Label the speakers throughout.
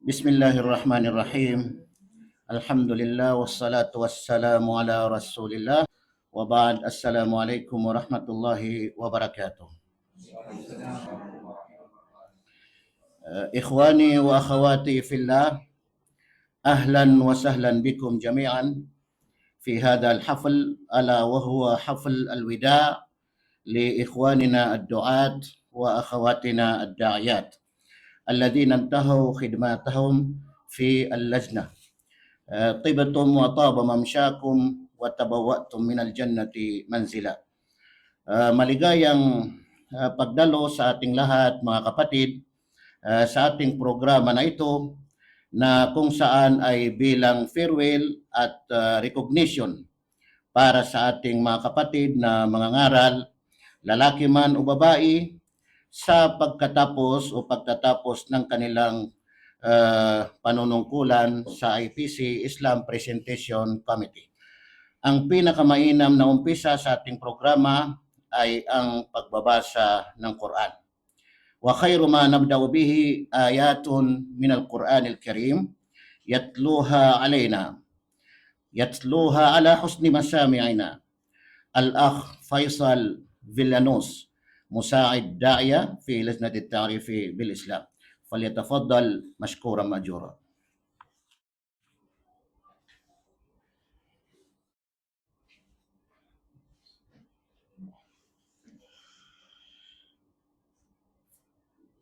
Speaker 1: Bismillahirrahmanirrahim. Alhamdulillah wassalatu wassalamu ala Rasulillah. Wa ba'd. Assalamualaikum warahmatullahi wabarakatuh. Ikhwani wa akhawati fillah, ahlan wa sahlan bikum jami'an fi hadha al-hafl ala wa huwa hafl al-wida' li ikhwanina ad-du'at wa akhawatina ad-da'iyat alladhina intahaw khidmatahum fi al-lajnah. طبتم وطاب ممشاكم وتبوأتم من الجنة منزلا. Maligayang pagdalo sa ating lahat mga kapatid sa ating programa na ito na kung saan ay bilang farewell at recognition para sa ating mga kapatid na mangangaral, lalaki man o babae, sa pagtatapos ng kanilang panunungkulan sa IPC Islam Presentation Committee. Ang pinakamainam na umpisa sa ating programa ay ang pagbabasa ng Quran. Wa khayru ma nabda'u bihi ayatun min al-Quran al-Karim yatluha ala husni masami'ina. Al-Akh Faisal Villanos, مساعد داعية في لجنة التعريف بالإسلام. فليتفضل مشكورا مأجورا.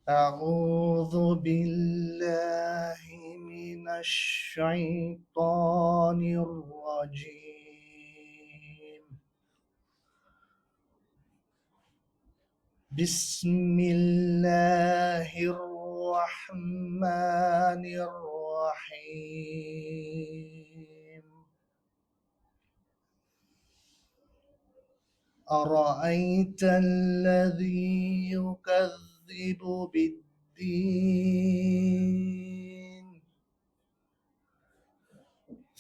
Speaker 2: أعوذ بالله من الشيطان الرجيم. بسم الله الرحمن الرحيم. أرأيت الذي يكذب بالدين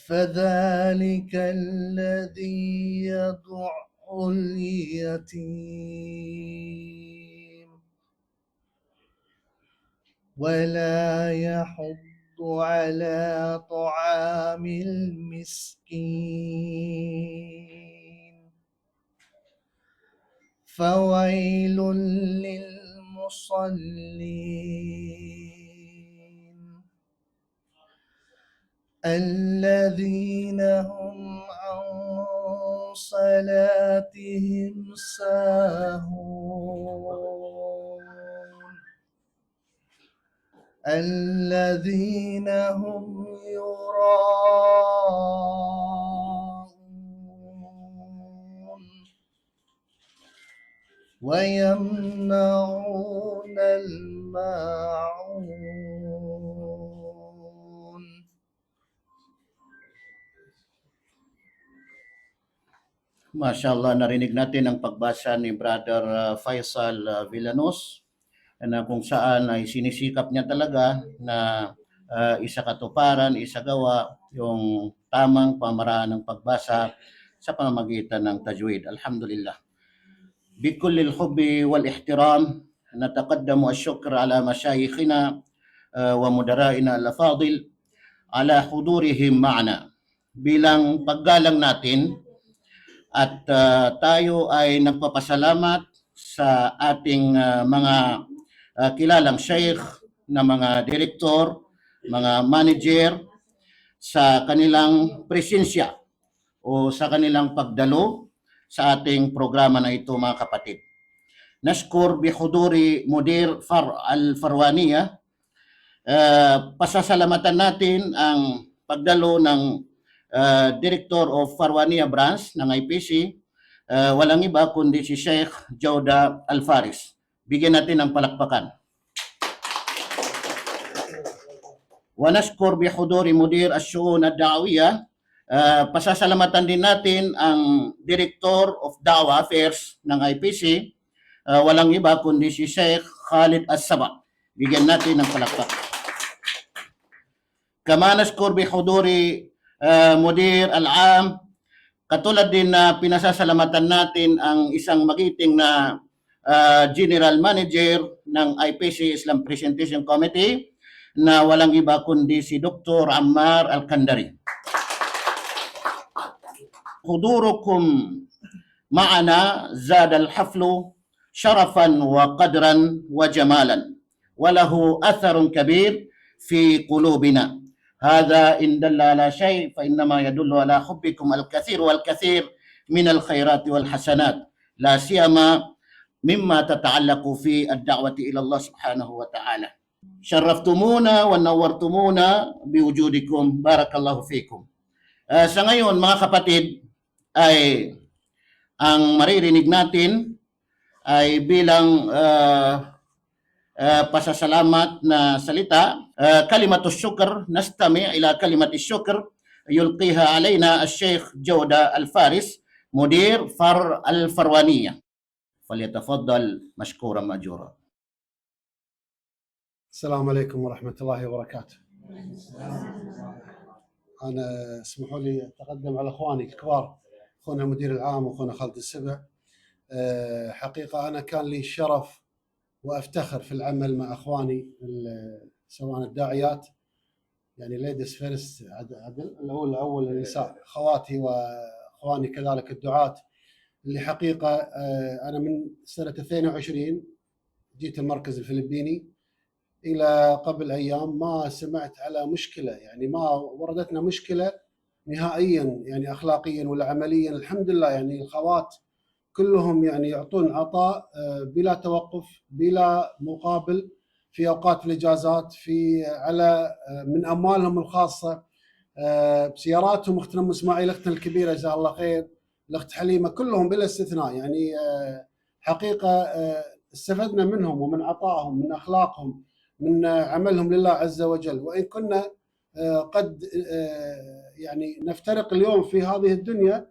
Speaker 2: فذلك الذي يدع اليتيم ولا يحض على طعام المسكين فويل للمصلين الذين هم عن صلاتهم ساهون الذين هم يراءون ويمنعون الماعون.
Speaker 1: Mashallah, narinig natin ang pagbasa ni Brother Faisal Villanos na kung saan ay sinisikap niya talaga na isakatuparan, isagawa yung tamang pamaraan ng pagbasa sa pamamagitan ng tajwid. Alhamdulillah. بكل الحب والاحترام نتقدم الشكر على مشايخنا ومدرائنا الأفاضل على حضورهم معنا. Bilang paggalang natin at tayo ay nagpapasalamat sa ating mga kilalang sheikh na mga direktor, mga manager sa kanilang presensya o sa kanilang pagdalo sa ating programa na ito mga kapatid. Nashkur bihuduri Mudir al-Farwaniya. Pasasalamatan natin ang pagdalo ng Director of Farwaniya Branch ng IPC, walang iba kundi si Sheikh Jawda Al-Faris. Bigyan natin ng palakpakan. Wa nashkur bihuduri Mudir al-Shu'un ad-Da'awiyya. Pasasalamatan din natin ang Director of Dawah Affairs ng IPC, walang iba kundi si Sheikh Khalid As-Saba. Bigyan natin ng palakpak. Kama nashkur bihuduri Mudir Al-Am, katulad din na pinasasalamatan natin ang isang magiting na General Manager ng IPC Islam Presentation Committee, na walang iba kundi si Dr. Ammar Al-Kandari. حضوركم معنا زاد الحفل شرفا وقدرا وجمالا وله أثر كبير في قلوبنا. هذا إن دل على شيء فإنما يدل على حبكم الكثير والكثير من الخيرات والحسنات، لا سيما مما تتعلق في الدعوة إلى الله سبحانه وتعالى. شرفتمونا ونورتمونا بوجودكم، بارك الله فيكم. Sa ngayon mga kapatid, ay ang maririnig natin ay bilang pasasalamat na salita. Kalimatus syukr, nastami ila kalimatis syukr yulqiha alayna al-Sheikh Jawda Al-Faris, Mudir Far Al-Farwaniyah. فليتفضل مشكورا مأجورا.
Speaker 3: السلام عليكم ورحمة الله وبركاته. أنا اسمحوا لي أتقدم على إخواني الكبار، أخونا المدير العام وأخونا خالد السبع. حقيقة أنا كان لي الشرف وأفتخر في العمل مع إخواني سواء الداعيات، يعني ليديز فيرست، الأول النساء، خواتي وإخواني كذلك الدعاة، اللي حقيقة أنا من سنة 22 جيت المركز الفلبيني إلى قبل أيام ما سمعت على مشكلة، يعني ما وردتنا مشكلة نهائيا، يعني أخلاقيا ولا عمليا. الحمد لله يعني الخوات كلهم يعني يعطون عطاء بلا توقف بلا مقابل في أوقات الإجازات، في على من أموالهم الخاصة، بسياراتهم. أختنا أم إسماعيل أختنا الكبيرة جزاها الله خير، الأخت حليمة، كلهم بلا استثناء يعني حقيقة استفدنا منهم ومن عطائهم، من أخلاقهم، من عملهم لله عز وجل. وإن كنا قد يعني نفترق اليوم في هذه الدنيا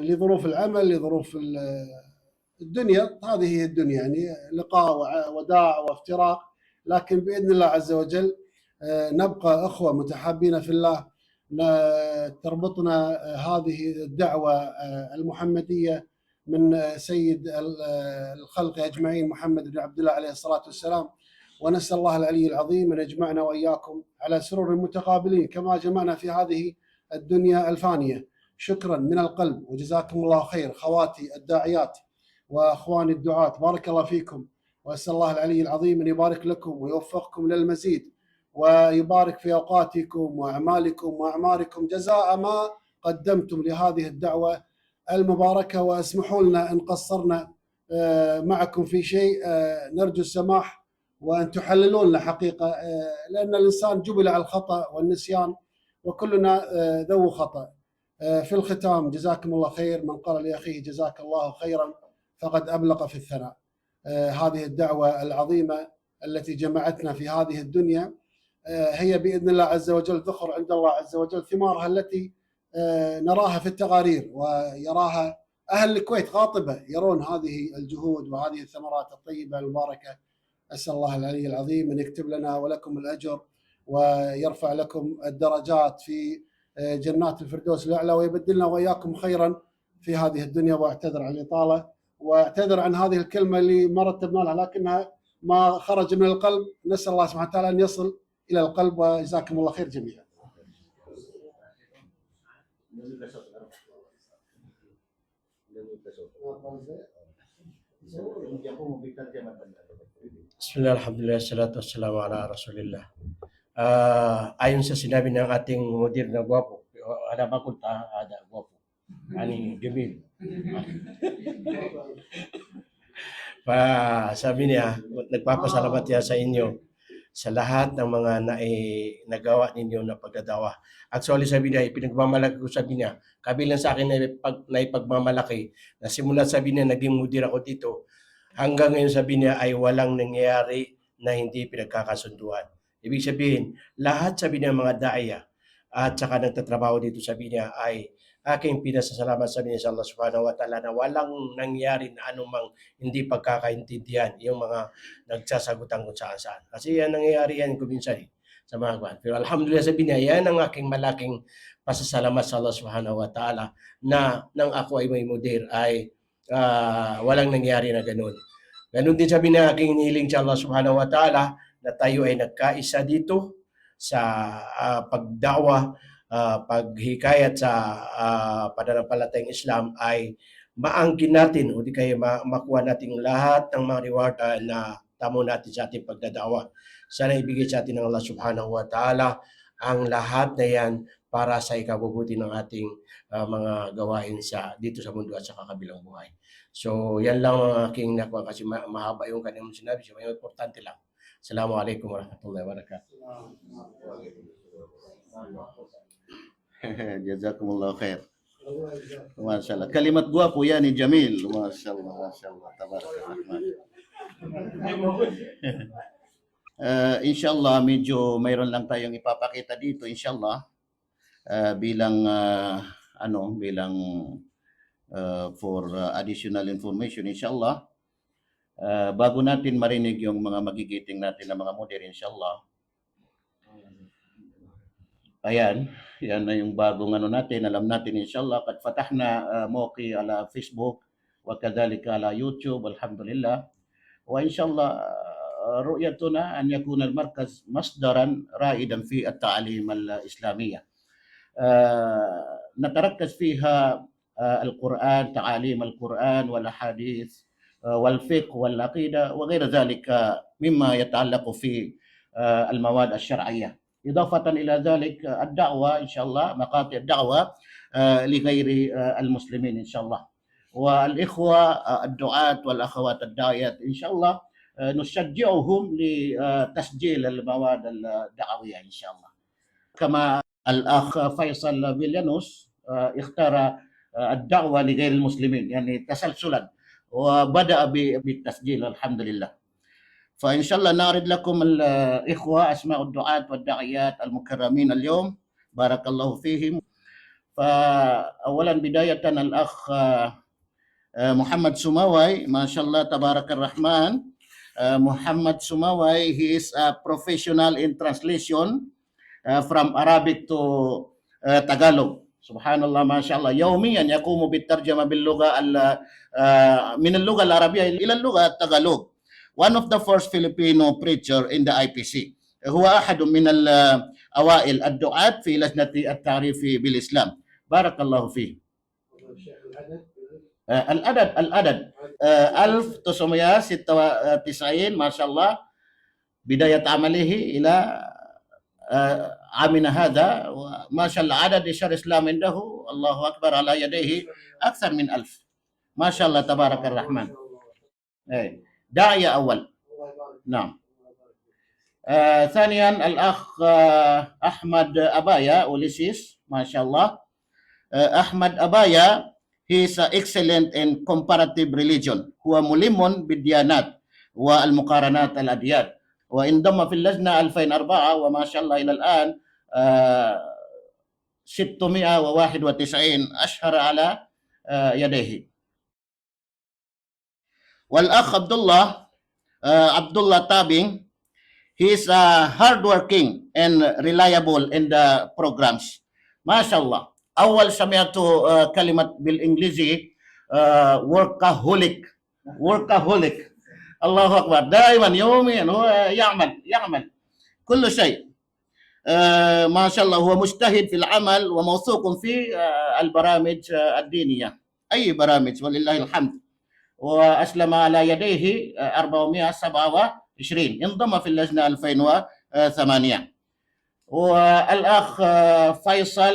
Speaker 3: لظروف العمل، لظروف الدنيا، هذه هي الدنيا، يعني لقاء وداع وافتراق، لكن بإذن الله عز وجل نبقى أخوة متحابين في الله. تربطنا هذه الدعوة المحمدية من سيد الخلق أجمعين محمد بن عبد الله عليه الصلاة والسلام، ونسأل الله العلي العظيم أن يجمعنا وإياكم على سرور متقابلين كما جمعنا في هذه الدنيا الفانية. شكرا من القلب وجزاكم الله خير خواتي الداعيات وأخواني الدعاة، بارك الله فيكم، وأسأل الله العلي العظيم أن يبارك لكم ويوفقكم للمزيد ويبارك في أوقاتكم وأعمالكم وأعماركم جزاء ما قدمتم لهذه الدعوة المباركة. واسمحوا لنا إن قصرنا معكم في شيء، نرجو السماح وأن تحللون لنا حقيقة، لأن الإنسان جبل على الخطأ والنسيان وكلنا ذو خطأ. في الختام جزاكم الله خير، من قال لأخيه جزاك الله خيرا فقد أبلغ في الثناء. هذه الدعوة العظيمة التي جمعتنا في هذه الدنيا هي بإذن الله عز وجل ذخر عند الله عز وجل، ثمارها التي نراها في التقارير ويراها أهل الكويت قاطبة، يرون هذه الجهود وهذه الثمرات الطيبة المباركة. أسأل الله العلي العظيم أن يكتب لنا ولكم الأجر ويرفع لكم الدرجات في جنات الفردوس الأعلى، ويبدلنا وإياكم خيرا في هذه الدنيا. وأعتذر عن الإطالة واعتذر عن هذه الكلمة اللي ما رتبنا لها لكنها ما خرج من القلب. نسأل الله سبحانه وتعالى أن يصل إلى القلب، وجزاكم الله خير جميعا.
Speaker 4: Bismillah, alhamdulillah, salatu wassalamu ala rasulillah. Ayon sa sinabi ng ating mudir na gwapo, ada bakul ta ada gwapo, ani Jamil. Sabi niya, nagpapasalamat niya sa inyo sa lahat ng mga nagawa ninyo na pagdadawa. Actually, sabi niya, ipinagmamalaki ko, sabi niya, kabilang sa akin na ipagmamalaki, na simulat sabi niya, naging mudir ako dito, hanggang ngayon sabi niya ay walang nangyayari na hindi pinagkakasunduan. Ibig sabihin, lahat sabi niya mga daaya at saka nagtatrabaho dito, sabi niya ay aking pinasasalamat, sabi niya sa Allah subhanahu wa ta'ala, na walang nangyari na anumang hindi pagkakaintindihan yung mga nagsasagutan kung saan. Kasi yan nangyayari yan kuminsan sa mga kwan. Pero alhamdulillah, sabi niya, yan ang aking malaking pasasalamat sa Allah subhanahu wa ta'ala na nang ako ay may mudir ay walang nangyari na ganun. Ganun din sabi niya, aking hiniling sa Allah subhanahu wa ta'ala na tayo ay nagkaisa dito sa pagdawa, paghikayat sa pananampalatayang Islam ay maangkin natin o di kaya makuha natin lahat ng mga reward na tamo natin sa ating pagdadawa. Sana ibigay sa atin ng Allah subhanahu wa ta'ala ang lahat na yan para sa ikabubuti ng ating mga gawain dito sa mundo at sa kakabilang buhay. So yan lang ang aking nakuha kasi mahaba yung kanyang sinabi. So may importante lang. Assalamualaikum warahmatullahi wabarakatuh.
Speaker 1: Jazakumullah khair. Masyaallah. Kalimat gua po yan ni Jamil. Masyaallah, masyaallah. Tabarakallah. Inshallah, medyo mayroon lang tayong ipapakita dito, inshallah. Bilang for additional information, inshallah. Bago natin marinig yung mga magigiting natin na mga modern, inshallah. Ayan, yan na yung bagong natin, alam natin inshallah. Kad fatahna موقع على فيسبوك وكذلك على يوتيوب alhamdulillah. وإن شاء الله رؤيتنا أن يكون المركز مصدرا رائدا في التعليم الإسلامية. نتركز فيها القرآن، تعاليم القرآن والأحاديث والفقه والعقيدة وغير ذلك مما يتعلق في المواد الشرعية. إضافة إلى ذلك الدعوة إن شاء الله، مقاطع الدعوة لغير المسلمين إن شاء الله. والإخوة الدعاة والأخوات الداعيات إن شاء الله نشجعهم لتسجيل المواد الدعوية إن شاء الله. كما الأخ فيصل فيليانوس اختار الدعوة لغير المسلمين يعني تسلسلا وبدأ بالتسجيل الحمد لله. فإن شاء الله نعرض لكم الإخوة أسماء الدعاة والداعيات المكرمين اليوم بارك الله فيهم. فأولا بداية الأخ محمد سماوي ما شاء الله تبارك الرحمن. محمد سماوي, he is a professional in translation from Arabic to Tagalog. Subhanallah ما شاء الله يوميا يقوم بالترجمة باللغة من اللغة العربية إلى اللغة التغالوج. One of the first Filipino preacher in the IPC. هو أحد من الأوائل الدعاة في لجنة التعريف بالإسلام. بارك الله فيه. العدد 1996 ما شاء الله بداية عمله إلى عامنا هذا وما شاء الله عدد نشر الإسلام عنده الله أكبر على يديه أكثر من 1000 ما شاء الله تبارك الرحمن. داعية أول. نعم. ثانيا الأخ أحمد أبايا أوليسيس ما شاء الله. أحمد أبايا he is excellent in comparative religion. هو ملم بالديانات والمقارنات الأديان وانضم في اللجنة 2004 وما شاء الله إلى الآن 691 أشهر على يديه. والأخ عبد الله Tabing, he is hardworking and reliable in the programs. ما شاء الله. أول سمعت كلمة بالإنجليزي workaholic. الله أكبر. دائما يوميا هو يعمل كل شيء. ما شاء الله هو مجتهد في العمل وموثوق في البرامج الدينية أي برامج ولله الحمد. وأسلم على يديه 427 انضم في اللجنة 2008. والأخ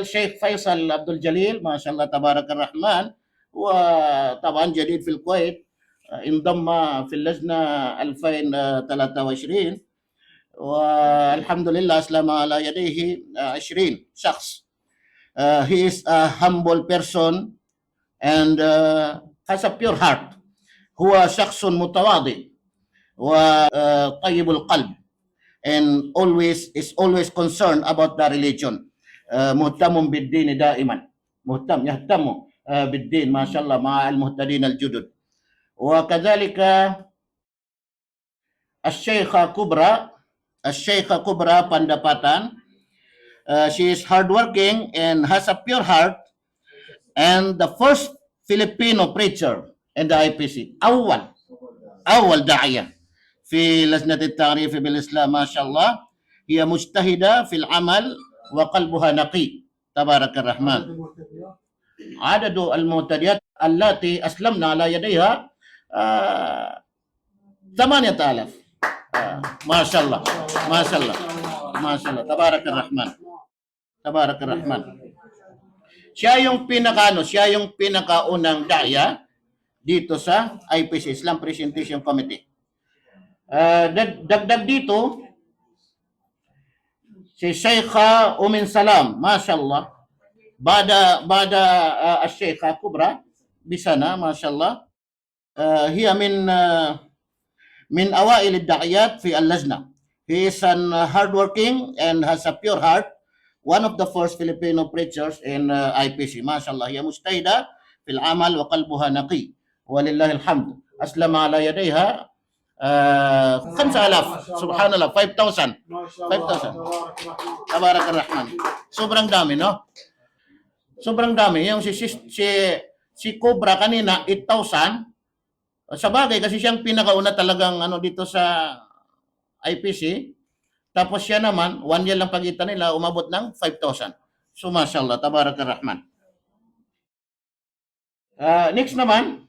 Speaker 1: شيخ فيصل عبد الجليل ما شاء الله تبارك الرحمن وطبعا جديد في الكويت انضم في اللجنة 2023 والحمد لله أسلم على يديه 20 شخص. He is a humble person and has a pure heart. هو شخص متواضع وطيب القلب and is always concerned about the religion. مهتم بالدين دائما. يهتم بالدين ما شاء الله مع المهتدين الجدد. وكذلك الشيخة كبرى Pandapatan. She is hardworking and has a pure heart and the first Filipino preacher in the IPC. أول داعية في لجنة التعريف بالإسلام ما شاء الله. هي مجتهدة في العمل وقلبها نقي تبارك الرحمن. عدد المعتديات التي أسلمنا على يديها 8,000. ما شاء الله ما شاء الله ما شاء الله تبارك الرحمن تبارك الرحمن. Siya yung pinakaunang daya dito sa IPC, Islam Presentation Committee. Dagdag dito, si Sheikha Umin Salam, mashallah, bada Sheikha Kubra, bisana, mashallah. Hiya min awail ad-da'iyat fi al-lajna. He is an hardworking and has a pure heart. One of the first Filipino preachers in IPC. MashaAllah. Hiya mujtahida fil amal wa qalbuha naqi. Walillahi alhamd. Aslama ala yadayha 5,000. Subhanallah. 5,000. 5,000. Tabarak ar-Rahman. Sobrang dami, no? Sobrang dami. Yung si Cobra kanina, 8,000. Sa bagay, kasi siyang pinakauna talagang dito sa IPC. Tapos siya naman, 1 year lang pagitan nila, umabot ng 5,000. So, mashallah, tabarak ar-Rahman. Next naman,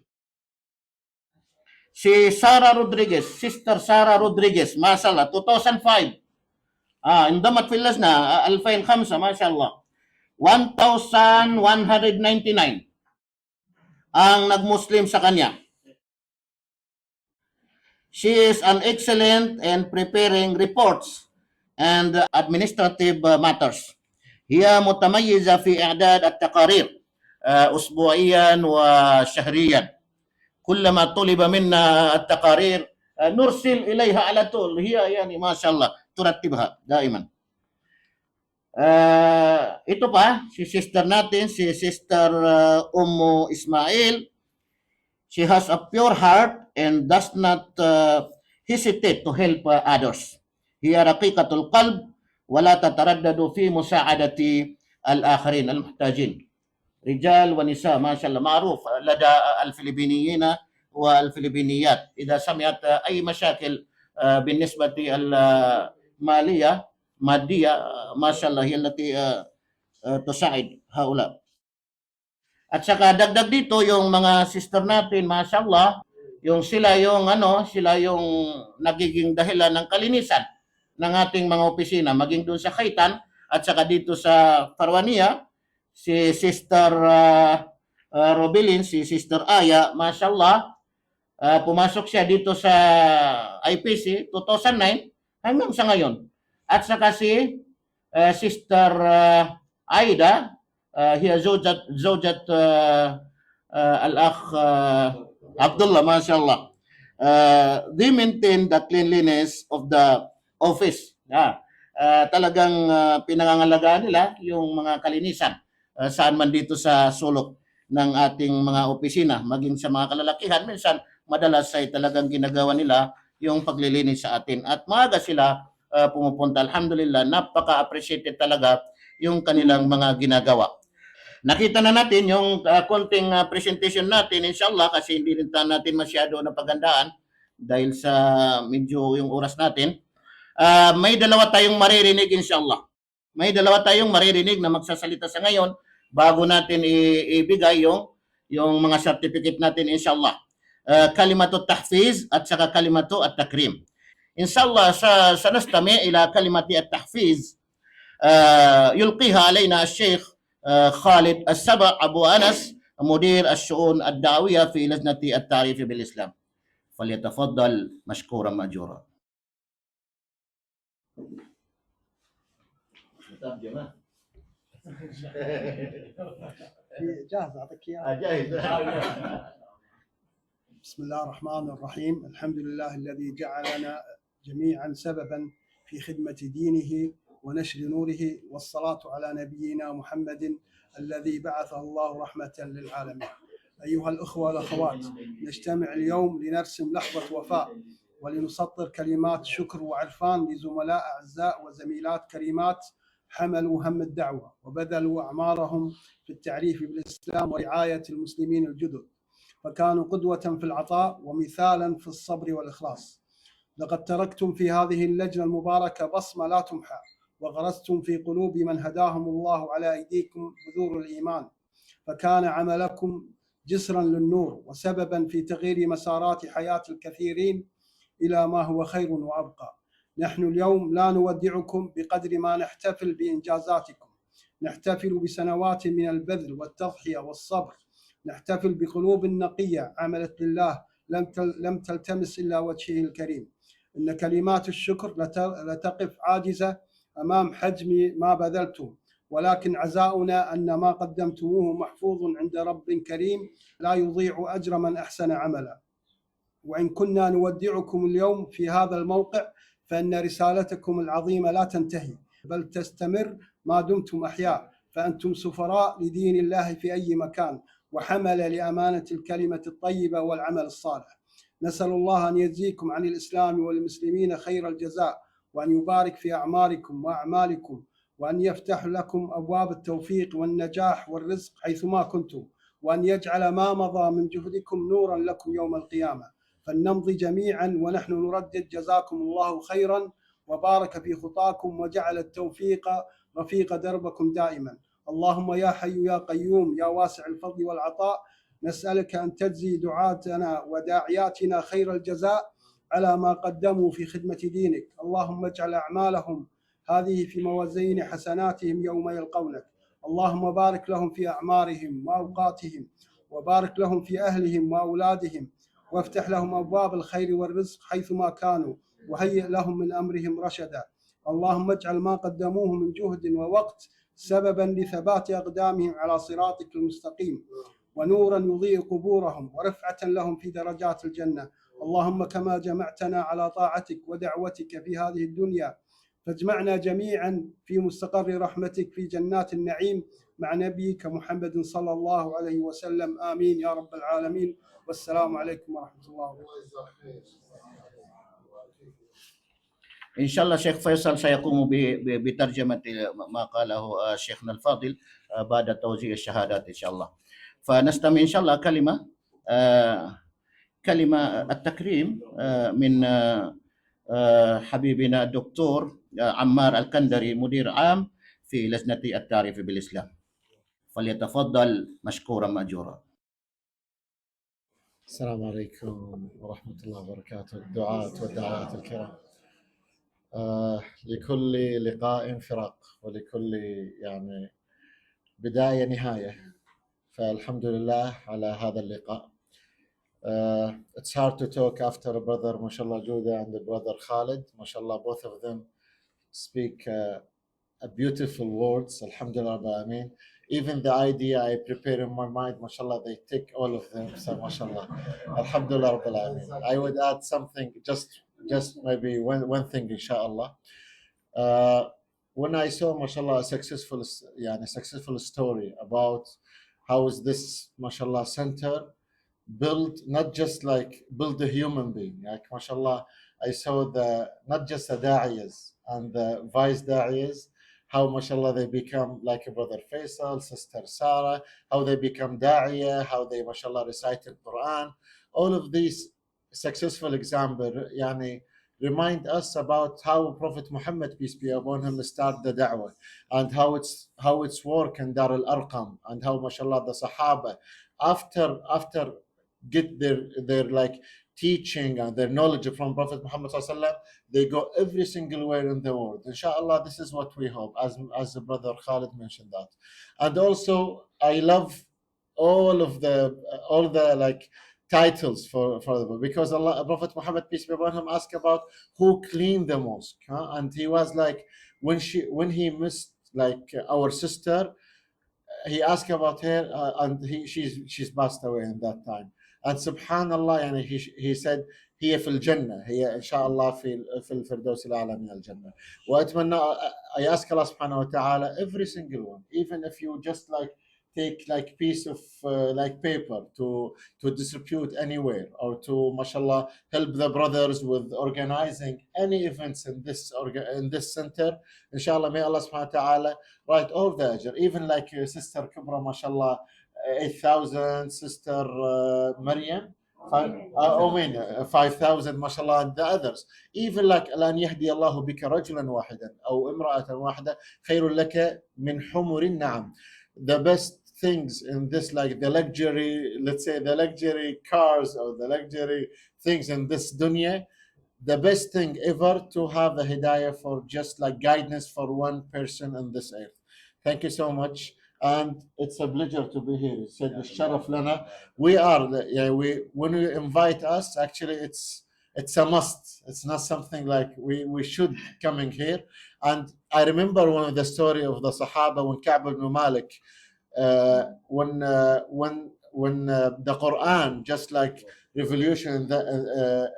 Speaker 1: si Sarah Rodriguez, Sister Sarah Rodriguez, mashallah, 2005. Indamat filas na, Alfain Khamsa, mashallah. 1,199 ang nag-Muslim sa kanya. She is an excellent and preparing reports and administrative matters. هي متميزة في إعداد التقارير أسبوعيا وشهريا. كلما طلب منا التقارير نرسل إليها على طول. هي يعني ما شاء الله ترتبها دائما. Ito pa, si sister natin, si Sister Ummu Ismail. She has a pure heart and does not hesitate to help others. هي رقيقة القلب ولا تتردد في مساعدة الآخرين المحتاجين. رجال ونساء ما شاء الله معروف لدى الفلبينيين والفلبينيات إذا سمعت أي مشاكل بالنسبة المالية مادية ما شاء الله هي التي تساعد هؤلاء. At saka dagdag dito yung mga sister natin, mashallah, sila yung nagiging dahilan ng kalinisan ng ating mga opisina, maging doon sa Khaitan at saka dito sa Farwania, si Sister Robilin, si Sister Aya, mashallah, pumasok siya dito sa IPC 2009 hanggang sa ngayon. At saka si Sister Aida, هي زوجة الأخ عبد الله ما شاء الله. They maintain the cleanliness of the office. Talagang pinangangalagaan nila yung mga kalinisan saan man dito sa sulok ng ating mga opisina, maging sa mga kalalakihan. Minsan, madalas ay talagang ginagawa nila yung paglilinis sa atin. At maaga sila pumupunta. Alhamdulillah, napaka-appreciated talaga yung kanilang mga ginagawa. Nakita na natin yung konting presentation natin, inshallah, kasi hindi rin natin masyado napagandaan dahil sa medyo yung oras natin. May dalawa tayong maririnig, inshallah. May dalawa tayong maririnig na magsasalita sa ngayon bago natin ibigay yung mga certificate natin, inshallah. Kalimatu tahfiz at saka kalimatu at-takrim. Inshallah, sanastami ila kalimati at-tahfiz يلقيها علينا الشيخ خالد السبع أبو أنس مدير الشؤون الدعوية في لجنة التعريف بالإسلام. فليتفضل مشكورا مأجورا.
Speaker 3: جاهز أعطيك إياه.
Speaker 1: جاهز.
Speaker 3: بسم الله الرحمن الرحيم. الحمد لله الذي جعلنا جميعا سببا في خدمة دينه ونشر نوره، والصلاة على نبينا محمد الذي بعثه الله رحمة للعالمين. أيها الأخوة والأخوات، نجتمع اليوم لنرسم لحظة وفاء ولنسطر كلمات شكر وعرفان لزملاء أعزاء وزميلات كريمات حملوا هم الدعوة وبذلوا أعمارهم في التعريف بالإسلام ورعاية المسلمين الجدد، فكانوا قدوة في العطاء ومثالا في الصبر والإخلاص. لقد تركتم في هذه اللجنة المباركة بصمة لا تمحى، وغرستم في قلوب من هداهم الله على أيديكم بذور الإيمان، فكان عملكم جسرا للنور وسببا في تغيير مسارات حياة الكثيرين إلى ما هو خير وأبقى. نحن اليوم لا نودعكم بقدر ما نحتفل بإنجازاتكم، نحتفل بسنوات من البذل والتضحية والصبر، نحتفل بقلوب نقية عملت لله لم تلتمس إلا وجهه الكريم. إن كلمات الشكر لتقف عاجزة أمام حجم ما بذلتم، ولكن عزاؤنا أن ما قدمتموه محفوظ عند رب كريم لا يضيع أجر من أحسن عملا. وإن كنا نودعكم اليوم في هذا الموقع فإن رسالتكم العظيمة لا تنتهي بل تستمر ما دمتم أحياء، فأنتم سفراء لدين الله في أي مكان وحمل لأمانة الكلمة الطيبة والعمل الصالح. نسأل الله أن يجزيكم عن الإسلام والمسلمين خير الجزاء، وأن يبارك في أعماركم وأعمالكم، وأن يفتح لكم أبواب التوفيق والنجاح والرزق حيثما كنتم، وأن يجعل ما مضى من جهدكم نورا لكم يوم القيامة. فلنمضي جميعا ونحن نردد جزاكم الله خيرا وبارك في خطاكم وجعل التوفيق رفيق دربكم دائما. اللهم يا حي يا قيوم يا واسع الفضل والعطاء، نسألك أن تجزي دعاتنا وداعياتنا خير الجزاء على ما قدموا في خدمة دينك. اللهم اجعل أعمالهم هذه في موازين حسناتهم يوم يلقونك. اللهم بارك لهم في أعمارهم وأوقاتهم، وبارك لهم في أهلهم وأولادهم، وافتح لهم أبواب الخير والرزق حيثما كانوا، وهيئ لهم من أمرهم رشدا. اللهم اجعل ما قدموه من جهد ووقت سببا لثبات أقدامهم على صراطك المستقيم، ونورا يضيء قبورهم، ورفعة لهم في درجات الجنة. اللهم كما جمعتنا على طاعتك ودعوتك في هذه الدنيا، فاجمعنا جميعا في مستقر رحمتك في جنات النعيم مع نبيك محمد صلى الله عليه وسلم. آمين يا رب العالمين. والسلام عليكم ورحمة الله وبركاته.
Speaker 1: إن شاء الله شيخ فيصل سيقوم بترجمة ما قاله شيخنا الفاضل بعد توزيع الشهادات إن شاء الله. فنستمع إن شاء الله كلمة التكريم من حبيبنا الدكتور عمار الكندري مدير عام في لجنة التعريف بالإسلام، فليتفضل مشكورا مأجورا.
Speaker 5: السلام عليكم ورحمة الله وبركاته. الدعاة والدعاءات الكرام، لكل لقاء فراق ولكل يعني بداية نهاية، فالحمد لله على هذا اللقاء. It's hard to talk after a brother mashallah Juda and the brother Khalid, mashallah, both of them speak a beautiful words, alhamdulillah rabbil alameen. Even the idea I prepare in my mind, mashallah, they take all of them, so mashallah, alhamdulillah rabbil alameen. I would add something, just maybe one thing inshallah. When I saw mashallah a successful story about how is this mashallah center build, not just like build a human being, like mashallah, I saw not just the da'iyas and the vice da'iyas, how mashallah they become like a brother Faisal, sister Sarah, how they become da'iyah, how they mashallah recited Quran. All of these successful examples yani remind us about how Prophet Muhammad, peace be upon him, started the da'wah, and how it's work in Dar al-Arqam, and how mashallah the Sahaba after get their like teaching and their knowledge from Prophet Muhammad sallallahu alaihi wasallam, they go every single where in the world. Inshallah, this is what we hope, as the brother Khalid mentioned that. And also I love all the like titles for the book, because Allah, Prophet Muhammad, peace be upon him, asked about who cleaned the mosque, and he was like, when he missed like our sister, he asked about her, and she's passed away in that time. And subhanallah, and he said هي في الجنة، هي إن شاء الله في الفردوس الأعلى من الجنة. وأتمنى, I ask Allah subhanahu wa ta'ala every single one, even if you just like take like piece of like paper to distribute anywhere, or to mashallah help the brothers with organizing any events in this center, inshallah, may Allah subhanahu wa ta'ala write all the ajr. Even like sister Kubra, mashallah, 8,000, sister Maryam, I mean 5,000 ما شاء الله, and the others. Even like الآن يهدي الله بك رجلا واحدا أو امرأة واحدة خير لك من حمر النعم. The best things in this, like the luxury, let's say the luxury cars or the luxury things in this dunya, the best thing ever to have a hidayah for just like guidance for one person on this earth. Thank you so much, and it's a pleasure to be here. It said الشرف لنا. We are, yeah, we, when you invite us, actually it's a must. It's not something like we should coming here. And I remember one of the story of the Sahaba when Ka'b ibn Malik, when the Quran just like revolution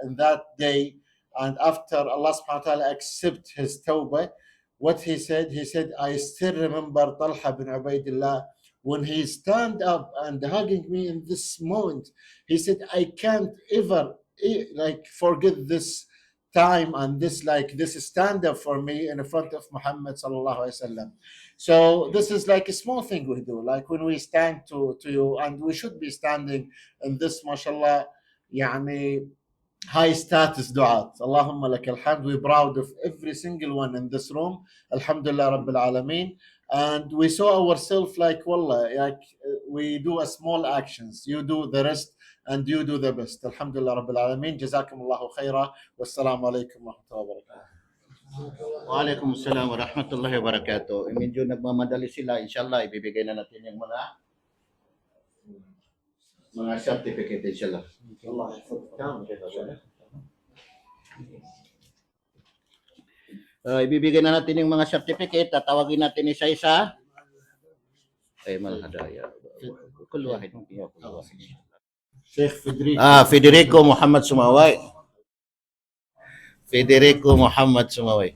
Speaker 5: in that day, and after Allah subhanahu wa ta'ala accept his tawbah, what he said, I still remember Talha bin Ubaidillah when he stand up and hugging me in this moment. He said, I can't ever like forget this time and this stand up for me in front of Muhammad sallallahu alaihi wasallam. So this is like a small thing we do, like when we stand to you, and we should be standing in this, mashallah, yani high status du'at. Allahumma lakal hamd. We're proud of every single one in this room. Alhamdulillah Rabbil Alameen. And we saw ourselves like, wallah, like we do a small actions. You do the rest and you do the best. Alhamdulillah Rabbil Alameen. Jazakum Allahu khaira. Wassalamu alaikum wa rahmatullahi wa barakatuh.
Speaker 1: Waalaikumsalam warahmatullahi wabarakatuh. Medyo nagmamadali sila. Inshallah, ibibigay na natin yung mga certificate inshallah. Ibibigay na natin yung mga certificate. Tatawagin natin isa-isa. Ay, malhadaya. Kul wahid.
Speaker 5: Sheikh Federico.
Speaker 1: Federico Muhammad Sumaway. Federico Muhammad Sumaway.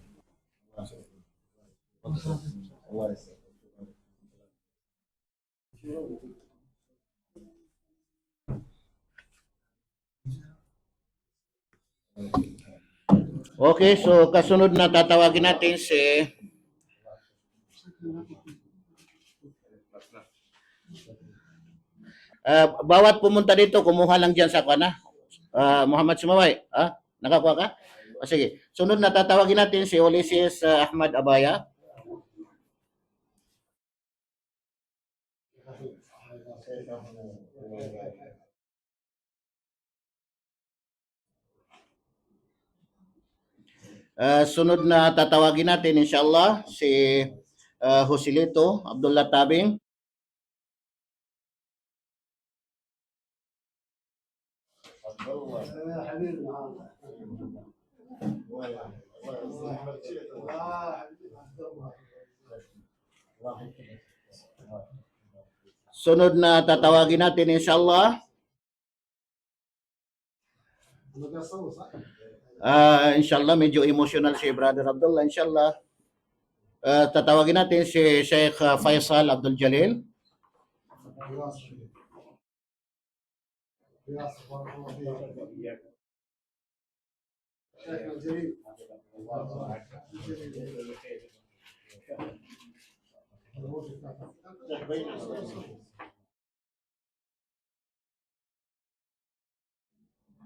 Speaker 1: Okay, so kasunod na tatawagin natin si bawat pumunta dito, kumuha lang dyan sa kana. Muhammad Sumaway. Nakakuha ka? Sige. Sunod na tatawagin natin si Ulysses Ahmad Abaya. Sunod na tatawagin natin inshallah si Joselito Abdullah Tabing. Sunod na tatawagin natin inshallah inshallah medyo emotional si Brother Abdullah inshallah. Tatawagin natin si Sheikh Faisal Abdul Jalil.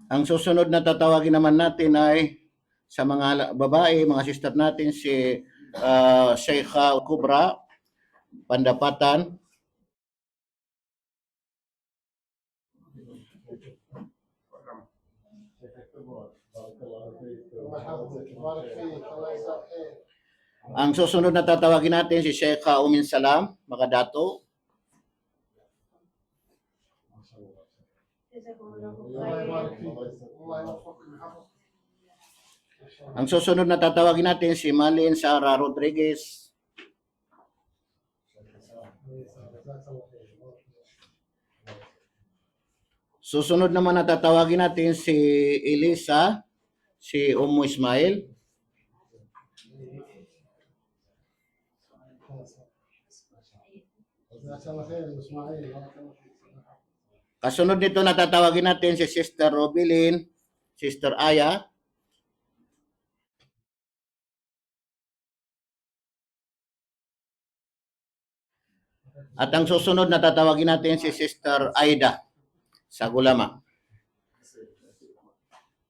Speaker 1: Ang susunod na tatawagin naman natin ay sa mga babae, mga sister natin si Sheikha Kubra Pandapatan. Ang susunod na tatawagin natin si Sheikha Umin Salam, Makadato. Ang susunod na tatawagin natin si Malin Sara Rodriguez. Susunod naman na tatawagin natin si Elisa, si Ummu Ismail. Kasunod nito na tatawagin natin si Sister Robilin, Sister Aya. At ang susunod na tatawagin natin si Sister Aida sa Gulama.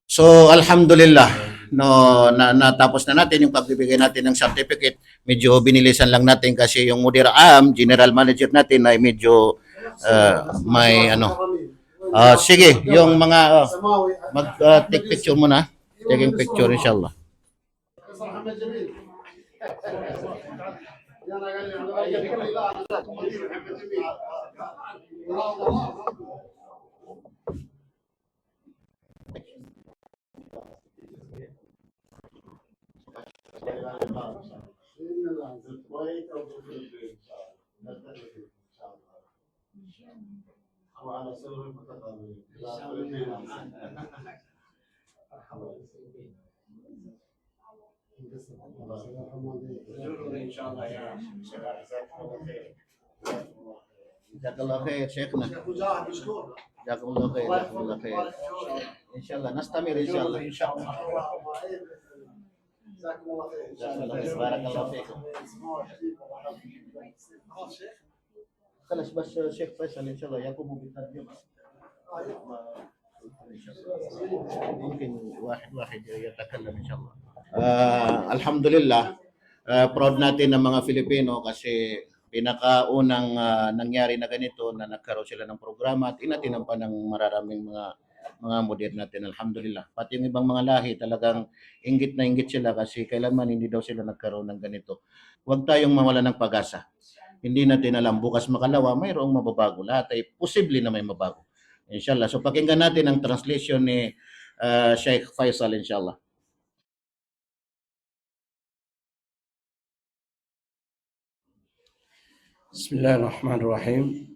Speaker 1: So alhamdulillah, no natapos na natin yung pagbibigay natin ng certificate. Medyo binilisan lang natin kasi yung Mudir Am, general manager natin ay medyo may ano. Sige, yung mga mag take picture muna. Taking picture inshallah. Jazakallah khair Sheikhna. Jazakallah khair, jazakallah khair. Inshallah nastamir inshallah. Jazakallah khair. Barakallah fikum. خلاص بس شيخ فيصل ان شاء الله يقوم بالترجمه ممكن واحد يتكلم ان شاء الله. Alhamdulillah, proud natin ng mga Filipino kasi pinakaunang nangyari na ganito na nagkaroon sila ng programa at inatinan pa ng mararaming mga Mudir natin. Alhamdulillah. Pati yung ibang mga lahi talagang inggit na inggit sila kasi kailanman hindi daw sila nagkaroon ng ganito. Huwag tayong mawala ng pag-asa. Hindi natin alam, bukas makalawa, mayroong mababago. Lahat ay posible na may mabago. Inshallah. So pakinggan natin ang translation ni Sheikh Faisal inshallah.
Speaker 4: Bismillahirrahmanirrahim.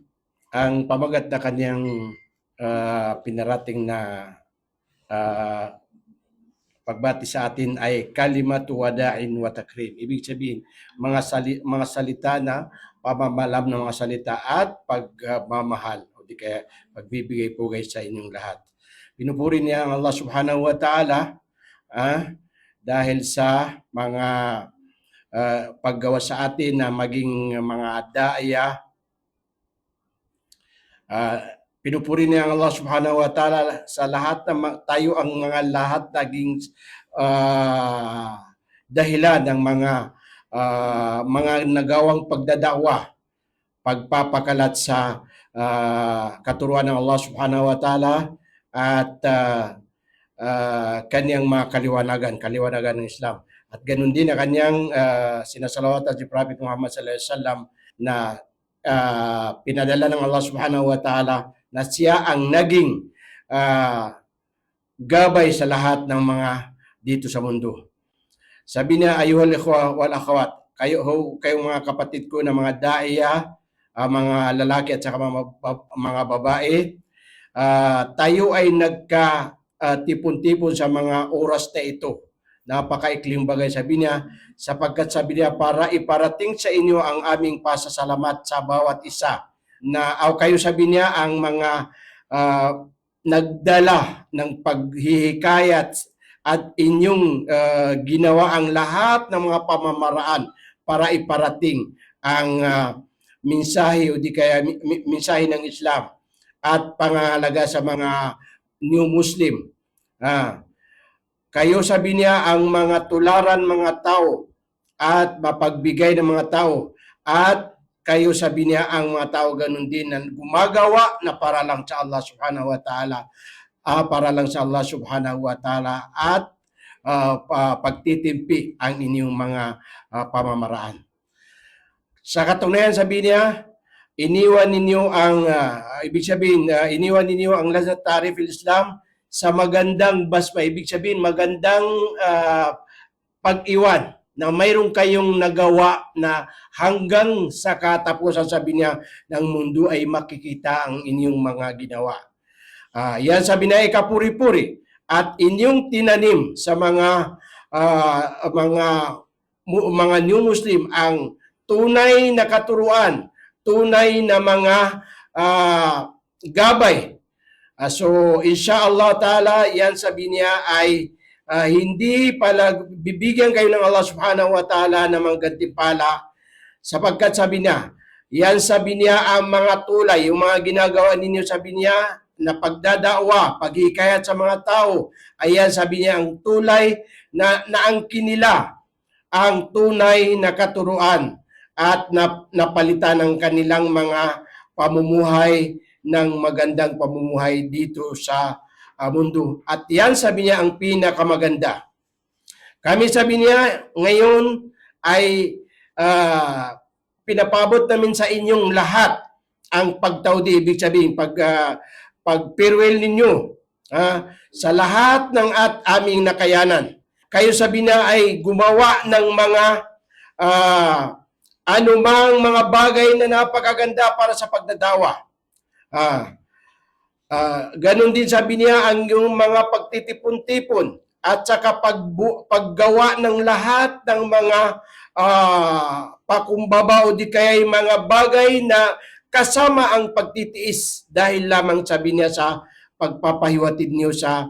Speaker 4: Ang pamagat na kanyang pinarating na pagbati sa atin ay kalimatu wada'in wa takrim. Ibig sabihin, mga salita na pamamalam ng mga salita at pagmamahal o di kaya pagbibigay pugay sa inyong lahat. Pinupuri niya ang Allah subhanahu wa ta'ala dahil sa mga paggawa sa atin na maging mga da'aya. Pinupuri niya ang Allah subhanahu wa ta'ala sa lahat na tayo ang mga lahat naging dahilan ng mga nagawang pagdadakwa, pagpapakalat sa katuruan ng Allah subhanahu wa ta'ala at kanyang mga kaliwanagan ng Islam. At ganun din ang kanyang sinasalawatan si Prophet Muhammad sallallahu alaihi wasallam na pinadala ng Allah subhanahu wa ta'ala na siya ang naging gabay sa lahat ng mga dito sa mundo. Sabi niya, ayuhal ikhwa wal akhawat, kayong mga kapatid ko na mga daiya, mga lalaki at saka mga babae, tayo ay nagka-tipon-tipon sa mga oras na ito. Napakaikling bagay, sabi niya, sapagkat sabi niya, para iparating sa inyo ang aming pasasalamat sa bawat isa. Kayo sabi niya, ang mga nagdala ng paghihikayat at inyong ginawa ang lahat ng mga pamamaraan para iparating ang mensahe o di kaya mensahe ng Islam at pangangalaga sa mga new Muslim. Kayo sabi niya ang mga tularan mga tao at mapagbigay ng mga tao at kayo sabi niya ang mga tao ganun din na gumagawa na para lang sa Allah subhanahu wa ta'ala. Para lang sa Allah subhanahu wa ta'ala at pagtitimpi ang inyong mga pamamaraan. Sa katunayan sabi niya, iniwan ninyo ang lazat tarif Islam sa magandang basma. Ibig sabihin magandang pag-iwan na mayroon kayong nagawa na hanggang sa katapusan sabi niya ng mundo ay makikita ang inyong mga ginawa. Yan sabi na kapuri-puri at inyong tinanim sa mga new Muslim ang tunay na katuruan, tunay na mga gabay. So inshallah ta'ala, yan sabi niya ay hindi pala bibigyan kayo ng Allah subhanahu wa ta'ala ng mga gantimpala sapagkat sabi niya, yan sabi niya ang mga tulay, yung mga ginagawa ninyo sabi niya na pagdadawa, paghikayat sa mga tao. Ayan, sabi niya, ang tulay na naangkin nila ang tunay na katuruan at napalitan ng kanilang mga pamumuhay ng magandang pamumuhay dito sa mundo. At yan, sabi niya, ang pinakamaganda. Kami, sabi niya, ngayon ay pinapabot namin sa inyong lahat ang pagtaudi, ibig sabihin, pag-farewell ninyo sa lahat ng aming nakayanan. Kayo, sabi na, ay gumawa ng mga anumang mga bagay na napakaganda para sa pagdadawa. Ganon din, sabi niya, ang yung mga pagtitipon-tipon at saka paggawa ng lahat ng mga pakumbaba o di kaya mga bagay na kasama ang pagtitiis dahil lamang, sabi niya, sa pagpapahiwatig niyo sa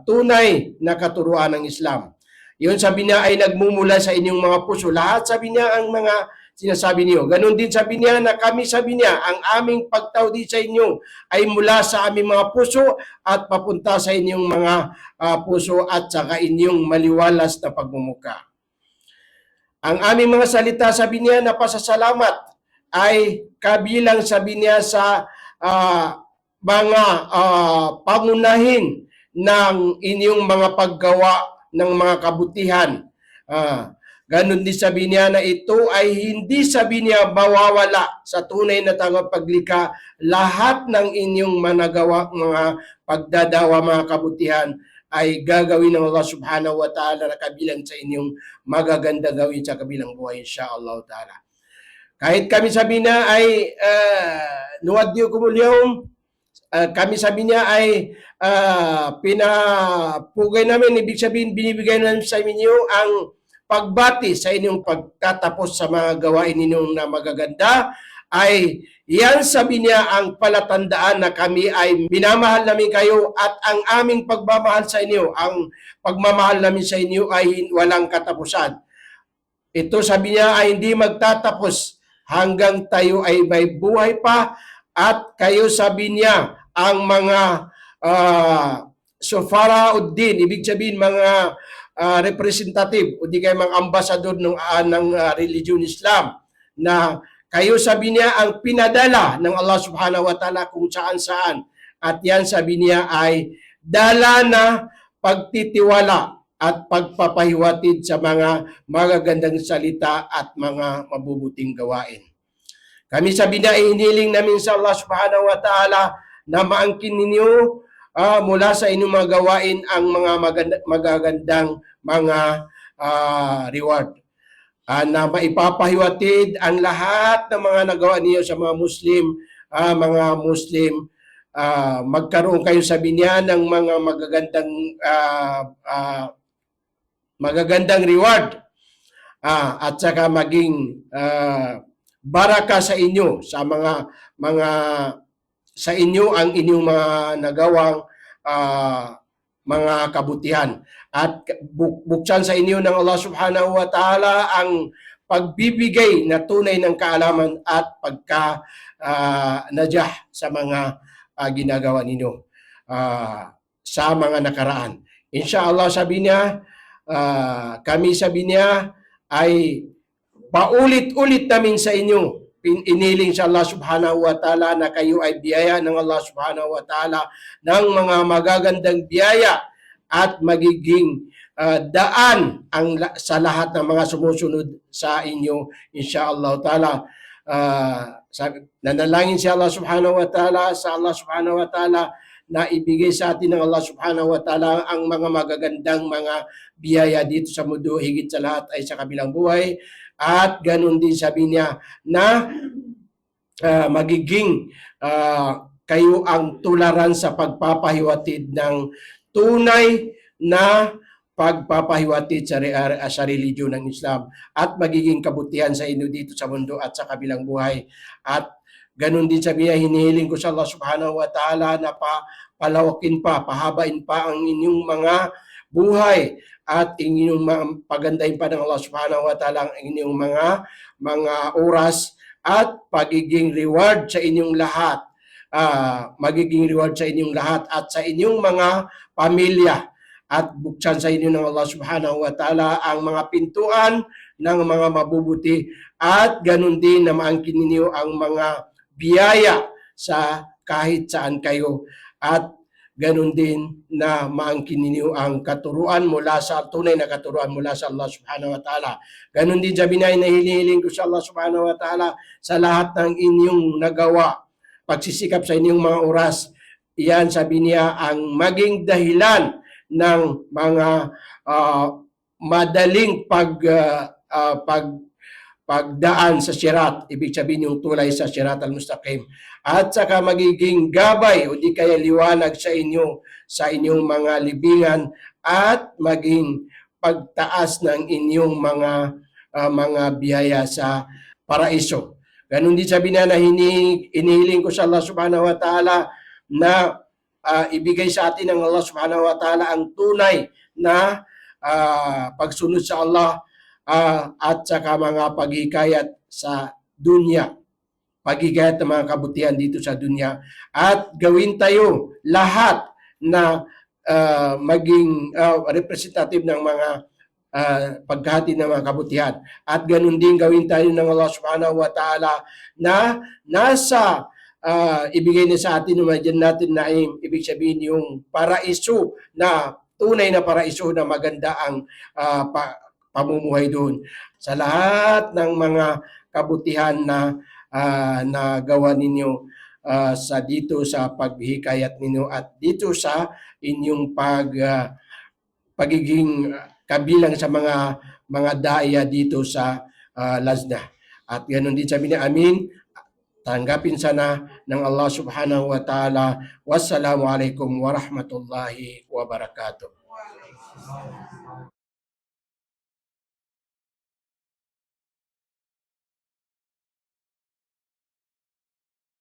Speaker 4: tunay na katuruan ng Islam. Yun, sabi niya, ay nagmumula sa inyong mga puso. Lahat, sabi niya, ang mga sinasabi niyo. Ganon din, sabi niya, na kami, sabi niya, ang aming pagtaudi sa inyo ay mula sa aming mga puso at papunta sa inyong mga puso at saka inyong maliwalas na pagmumuka. Ang aming mga salita, sabi niya, na pasasalamat ay kabilang, sabi niya, sa mga pangunahin ng inyong mga paggawa ng mga kabutihan. Ganon din, sabi niya, na ito ay hindi, sabi niya, mawawala sa tunay na tagapaglikha. Lahat ng inyong managawa, mga pagdadawa, mga kabutihan ay gagawin ng Allah subhanahu wa ta'ala na kabilang sa inyong magaganda gawin sa kabilang buhay, insyaAllah ta'ala. Kahit kami, sabi niya, ay nuwadiyukumul yawm, kami, sabi niya, ay pinapugay namin, ibig sabihin, binibigay namin sa inyo ang pagbati sa inyong pagtatapos sa mga gawain ninyong na magaganda, ay yan, sabi niya, ang palatandaan na kami ay minamahal namin kayo at ang aming pagmamahal sa inyo, ang pagmamahal namin sa inyo ay walang katapusan. Ito, sabi niya, ay hindi magtatapos hanggang tayo ay may buhay pa at kayo, sabi niya, ang mga Sufarauddin, ibig sabihin mga representative o di kayo mga ambasador ng religion Islam, na kayo, sabi niya, ang pinadala ng Allah subhanahu wa ta'ala kung saan-saan. At yan, sabi niya, ay dala na pagtitiwala at pagpapahiwatid sa mga magagandang salita at mga mabubuting gawain. Kami, sabi niya, ay hiniling namin sa Allah subhanahu wa ta'ala na maangkin ninyo mula sa inyong mga gawain ang mga magagandang mga reward. Na maipapahiwatid ang lahat ng mga nagawa niyo sa mga Muslim, magkaroon kayo, sabi niya, ng mga magagandang reward at saka maging baraka sa inyo sa inyo ang inyong mga nagawang mga kabutihan. At buksan sa inyo ng Allah subhanahu wa ta'ala ang pagbibigay na tunay ng kaalaman at najah sa mga ginagawa ninyo sa mga nakaraan. Inshallah, sabi niya, kami, sabi niya, ay paulit-ulit namin sa inyo iniling sa Allah subhanahu wa ta'ala na kayo ay biyaya ng Allah subhanahu wa ta'ala ng mga magagandang biyaya at magiging daan sa lahat ng mga sumusunod sa inyo, insyaAllah ta'ala. Nanalangin si Allah subhanahu wa ta'ala sa Allah subhanahu wa ta'ala na ibigay sa atin ng Allah subhanahu wa ta'ala ang mga magagandang mga biyaya dito sa mundo, higit sa lahat ay sa kabilang buhay. At ganun din, sabi niya, na magiging kayo ang tularan sa pagpapahiwatid ng tunay na pagpapahiwatid sa religion ng Islam at magiging kabutihan sa inyo dito sa mundo at sa kabilang buhay. At ganun din, sabi niya, hinihiling ko sa Allah subhanahu wa ta'ala na palawakin pa, pahabain pa ang inyong mga buhay at inyong pagandahin pa ng Allah subhanahu wa ta'ala ang inyong mga oras at pagiging reward sa inyong lahat magiging reward sa inyong lahat at sa inyong mga pamilya. At buksan sa inyo ng Allah subhanahu wa ta'ala ang mga pintuan ng mga mabubuti at ganun din na maangkin ninyo ang mga biyaya sa kahit saan kayo at ganun din na maangkin ninyo ang katuruan mula sa tunay na katuruan mula sa Allah subhanahu wa ta'ala. Ganun din sabi na hinihiling ko sa Allah subhanahu wa ta'ala sa lahat ng inyong nagawa, pagsisikap sa inyong mga oras, iyan sabi niya ang maging dahilan ng mga madaling pagdaan sa sirat, ibig sabihin yung tulay sa sirat al-mustaqim, at saka magiging gabay o di kaya liwanag sa inyong mga libingan at maging pagtaas ng inyong mga biyaya sa paraiso. Ganun din sabi na hinihiling ko sa Allah subhanahu wa ta'ala na ibigay sa atin ng Allah subhanahu wa ta'ala ang tunay na pagsunod sa Allah at saka mga paghikayat sa dunya, paghikayat ng mga kabutihan dito sa dunya, at gawin tayo lahat na maging representative ng mga paghati ng mga kabutihan, at ganun din gawin tayo ng Allah subhanahu wa ta'ala na nasa ibigay na sa atin ng Jannatin Naim, ibig sabihin yung paraiso na tunay na paraiso na maganda ang pamumuhay doon. Sa lahat ng mga kabutihan na nagawa ninyo sa dito sa paghikayat ninyo at dito sa inyong pagiging kabilang sa mga daya dito sa Lajnah. At ganoon din sabi niya, amin. Tanggapin sana ng Allah subhanahu wa ta'ala. Wassalamu alaikum warahmatullahi wabarakatuh.